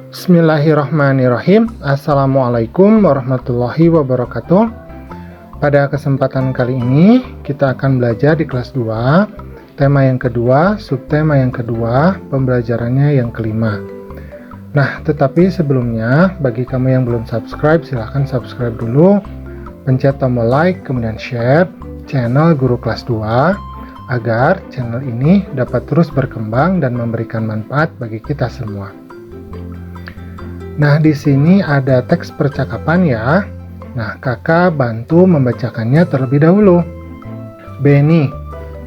Bismillahirrahmanirrahim. Assalamualaikum warahmatullahi wabarakatuh. Pada kesempatan kali ini kita akan belajar di kelas 2, tema yang kedua, subtema yang kedua, pembelajarannya yang kelima. Nah, tetapi sebelumnya bagi kamu yang belum subscribe, silahkan subscribe dulu, pencet tombol like, kemudian share channel Guru Kelas 2 agar channel ini dapat terus berkembang dan memberikan manfaat bagi kita semua. Nah, di sini ada teks percakapan ya. Nah, kakak bantu membacakannya terlebih dahulu. Benny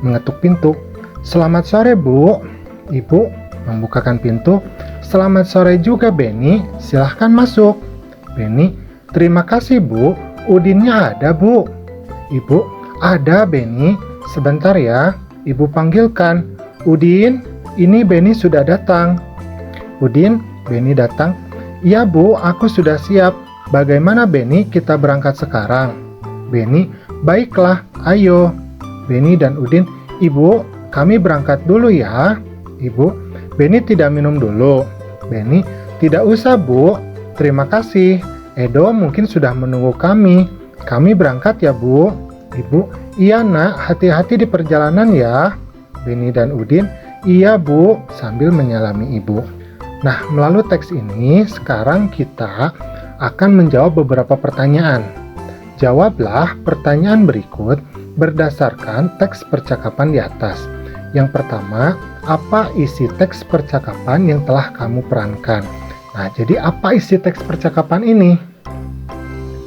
mengetuk pintu. Selamat sore, Bu. Ibu membukakan pintu. Selamat sore juga, Benny. Silahkan masuk. Benny, terima kasih, Bu. Udinnya ada, Bu. Ibu, ada, Benny. Sebentar ya. Ibu panggilkan. Udin, ini Benny sudah datang. Udin, Benny datang. Iya, Bu, aku sudah siap. Bagaimana, Benny, kita berangkat sekarang? Benny, baiklah, ayo. Benny dan Udin, Ibu, kami berangkat dulu ya. Ibu, Benny tidak minum dulu. Benny, tidak usah, Bu. Terima kasih. Edo mungkin sudah menunggu kami. Kami berangkat ya, Bu. Ibu, iya nak, hati-hati di perjalanan ya. Benny dan Udin, iya, Bu, sambil menyalami ibu. Nah, melalui teks ini, sekarang kita akan menjawab beberapa pertanyaan. Jawablah pertanyaan berikut berdasarkan teks percakapan di atas. Yang pertama, apa isi teks percakapan yang telah kamu perankan? Nah, jadi apa isi teks percakapan ini?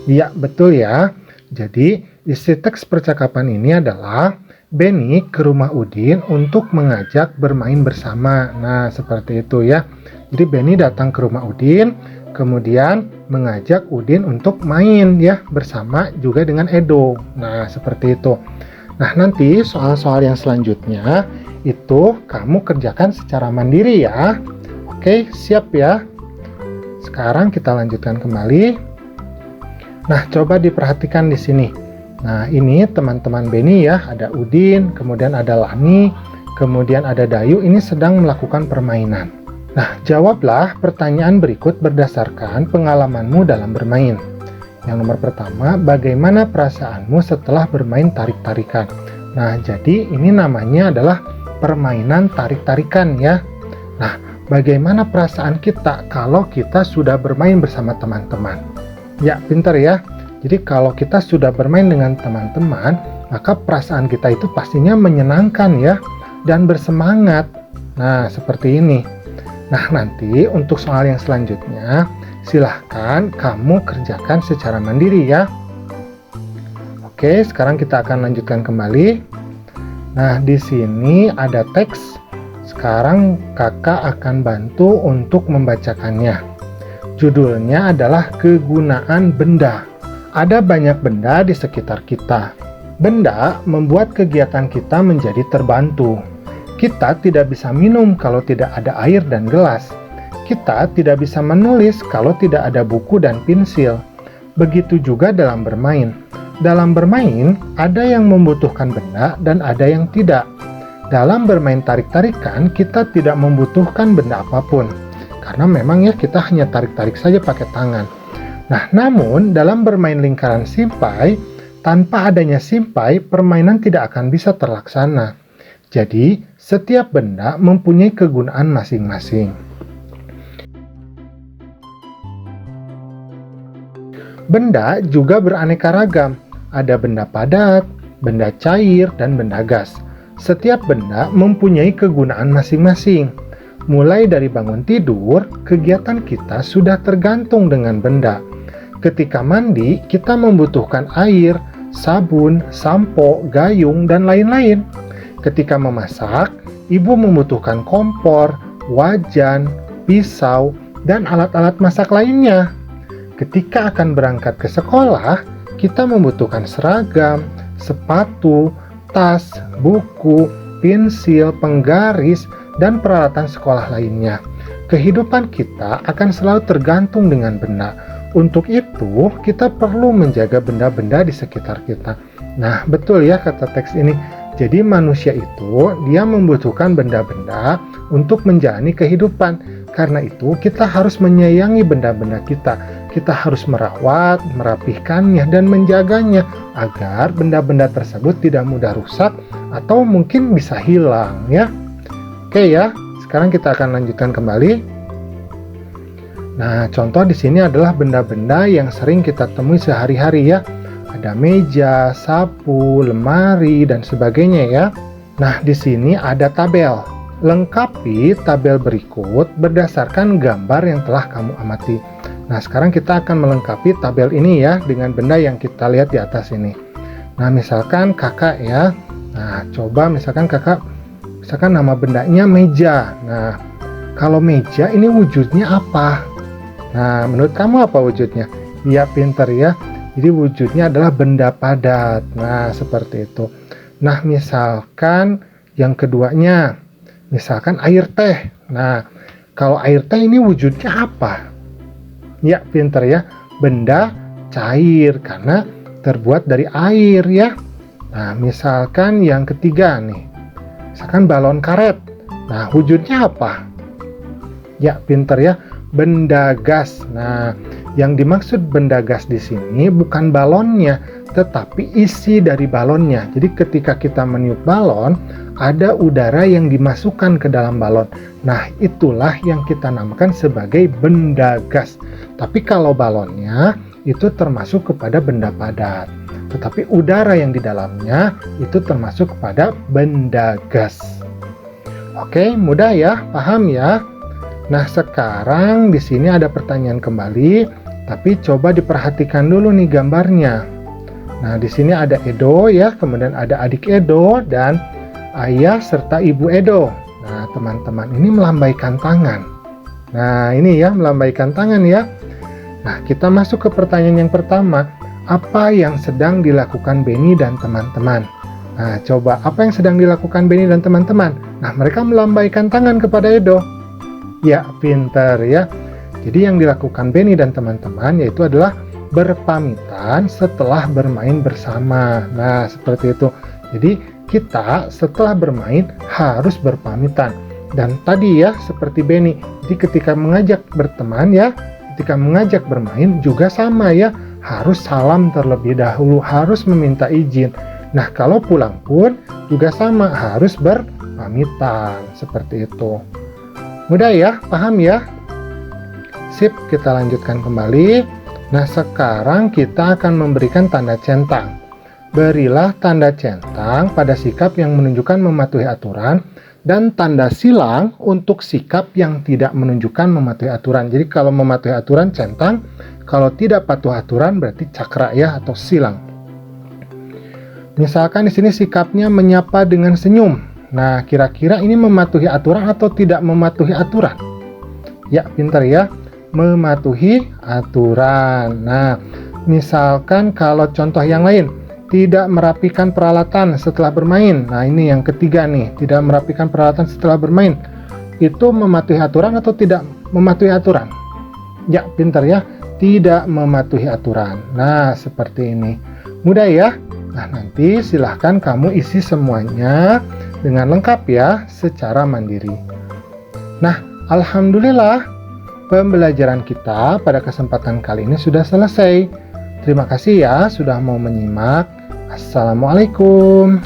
Ya, betul ya. Jadi, isi teks percakapan ini adalah Benny ke rumah Udin untuk mengajak bermain bersama. Nah, seperti itu ya. Jadi Benny datang ke rumah Udin, kemudian mengajak Udin untuk main ya bersama juga dengan Edo. Nah, seperti itu. Nah, nanti soal-soal yang selanjutnya itu kamu kerjakan secara mandiri ya. Oke, siap ya. Sekarang kita lanjutkan kembali. Nah, coba diperhatikan di sini. Nah, ini teman-teman Benny ya, ada Udin, kemudian ada Lani, kemudian ada Dayu, ini sedang melakukan permainan. Nah, jawablah pertanyaan berikut berdasarkan pengalamanmu dalam bermain. Yang nomor pertama, bagaimana perasaanmu setelah bermain tarik-tarikan? Nah, jadi ini namanya adalah permainan tarik-tarikan ya. Nah, bagaimana perasaan kita kalau kita sudah bermain bersama teman-teman? Ya, pintar ya. Jadi kalau kita sudah bermain dengan teman-teman, maka perasaan kita itu pastinya menyenangkan ya, dan bersemangat. Nah, seperti ini. Nah, nanti untuk soal yang selanjutnya, silahkan kamu kerjakan secara mandiri ya. Oke, sekarang kita akan lanjutkan kembali. Nah, di sini ada teks. Sekarang kakak akan bantu untuk membacakannya. Judulnya adalah kegunaan benda. Ada banyak benda di sekitar kita. Benda membuat kegiatan kita menjadi terbantu. Kita tidak bisa minum kalau tidak ada air dan gelas. Kita tidak bisa menulis kalau tidak ada buku dan pensil. Begitu juga dalam bermain. Dalam bermain, ada yang membutuhkan benda dan ada yang tidak. Dalam bermain tarik-tarikan, kita tidak membutuhkan benda apapun. Karena memang ya kita hanya tarik-tarik saja pakai tangan. Nah, namun dalam bermain lingkaran simpai, tanpa adanya simpai, permainan tidak akan bisa terlaksana. Jadi, setiap benda mempunyai kegunaan masing-masing. Benda juga beraneka ragam. Ada benda padat, benda cair, dan benda gas. Setiap benda mempunyai kegunaan masing-masing. Mulai dari bangun tidur, kegiatan kita sudah tergantung dengan benda. Ketika mandi, kita membutuhkan air, sabun, sampo, gayung, dan lain-lain. Ketika memasak, ibu membutuhkan kompor, wajan, pisau, dan alat-alat masak lainnya. Ketika akan berangkat ke sekolah, kita membutuhkan seragam, sepatu, tas, buku, pensil, penggaris, dan peralatan sekolah lainnya. Kehidupan kita akan selalu tergantung dengan benda. Untuk itu, kita perlu menjaga benda-benda di sekitar kita. Nah, betul ya kata teks ini. Jadi manusia itu dia membutuhkan benda-benda untuk menjalani kehidupan. Karena itu kita harus menyayangi benda-benda kita. Kita harus merawat, merapihkannya, dan menjaganya agar benda-benda tersebut tidak mudah rusak atau mungkin bisa hilang ya. Oke ya, sekarang kita akan lanjutkan kembali. Nah, contoh di sini adalah benda-benda yang sering kita temui sehari-hari ya. Ada meja, sapu, lemari, dan sebagainya ya. Nah, di sini ada tabel. Lengkapi tabel berikut berdasarkan gambar yang telah kamu amati. Nah, sekarang kita akan melengkapi tabel ini ya dengan benda yang kita lihat di atas ini. Nah, misalkan kakak ya. Nah, coba misalkan kakak, misalkan nama bendanya meja. Nah, kalau meja ini wujudnya apa? Nah, menurut kamu apa wujudnya? Ya, pinter ya. Jadi wujudnya adalah benda padat. Nah, seperti itu. Nah, misalkan yang keduanya, misalkan air teh. Nah, kalau air teh ini wujudnya apa? Ya, pinter ya. Benda cair karena terbuat dari air ya. Nah, misalkan yang ketiga nih. Misalkan balon karet. Nah, wujudnya apa? Ya, pinter ya. Benda gas. Nah, yang dimaksud benda gas di sini bukan balonnya, tetapi isi dari balonnya. Jadi ketika kita meniup balon, ada udara yang dimasukkan ke dalam balon. Nah, itulah yang kita namakan sebagai benda gas. Tapi kalau balonnya itu termasuk kepada benda padat. Tetapi udara yang di dalamnya itu termasuk kepada benda gas. Oke, mudah ya, paham ya? Nah, sekarang di sini ada pertanyaan kembali, tapi coba diperhatikan dulu nih gambarnya. Nah, di sini ada Edo ya, kemudian ada adik Edo dan ayah serta ibu Edo. Nah, teman-teman ini melambaikan tangan. Nah, ini ya, melambaikan tangan ya. Nah, kita masuk ke pertanyaan yang pertama. Apa yang sedang dilakukan Benny dan teman-teman? Nah, coba apa yang sedang dilakukan Benny dan teman-teman? Nah, mereka melambaikan tangan kepada Edo. Ya, pintar ya. Jadi yang dilakukan Benny dan teman-teman yaitu adalah berpamitan setelah bermain bersama. Nah, seperti itu. Jadi kita setelah bermain harus berpamitan. Dan tadi ya, seperti Benny. Jadi ketika mengajak berteman ya, ketika mengajak bermain juga sama ya. Harus salam terlebih dahulu, harus meminta izin. Nah, kalau pulang pun juga sama, harus berpamitan. Seperti itu. Mudah ya, paham ya? Sip, kita lanjutkan kembali. Nah, sekarang kita akan memberikan tanda centang. Berilah tanda centang pada sikap yang menunjukkan mematuhi aturan dan tanda silang untuk sikap yang tidak menunjukkan mematuhi aturan. Jadi kalau mematuhi aturan centang, kalau tidak patuh aturan berarti cakra ya atau silang. Misalkan di sini sikapnya menyapa dengan senyum. Nah, kira-kira ini mematuhi aturan atau tidak mematuhi aturan? Ya, pintar ya. Mematuhi aturan. Nah, misalkan kalau contoh yang lain, tidak merapikan peralatan setelah bermain. Nah, ini yang ketiga nih, tidak merapikan peralatan setelah bermain. Itu mematuhi aturan atau tidak mematuhi aturan? Ya, pintar ya. Tidak mematuhi aturan. Nah, seperti ini. Mudah ya? Nah, nanti silahkan kamu isi semuanya dengan lengkap ya, secara mandiri. Nah, alhamdulillah, pembelajaran kita pada kesempatan kali ini sudah selesai. Terima kasih ya sudah mau menyimak. Assalamualaikum.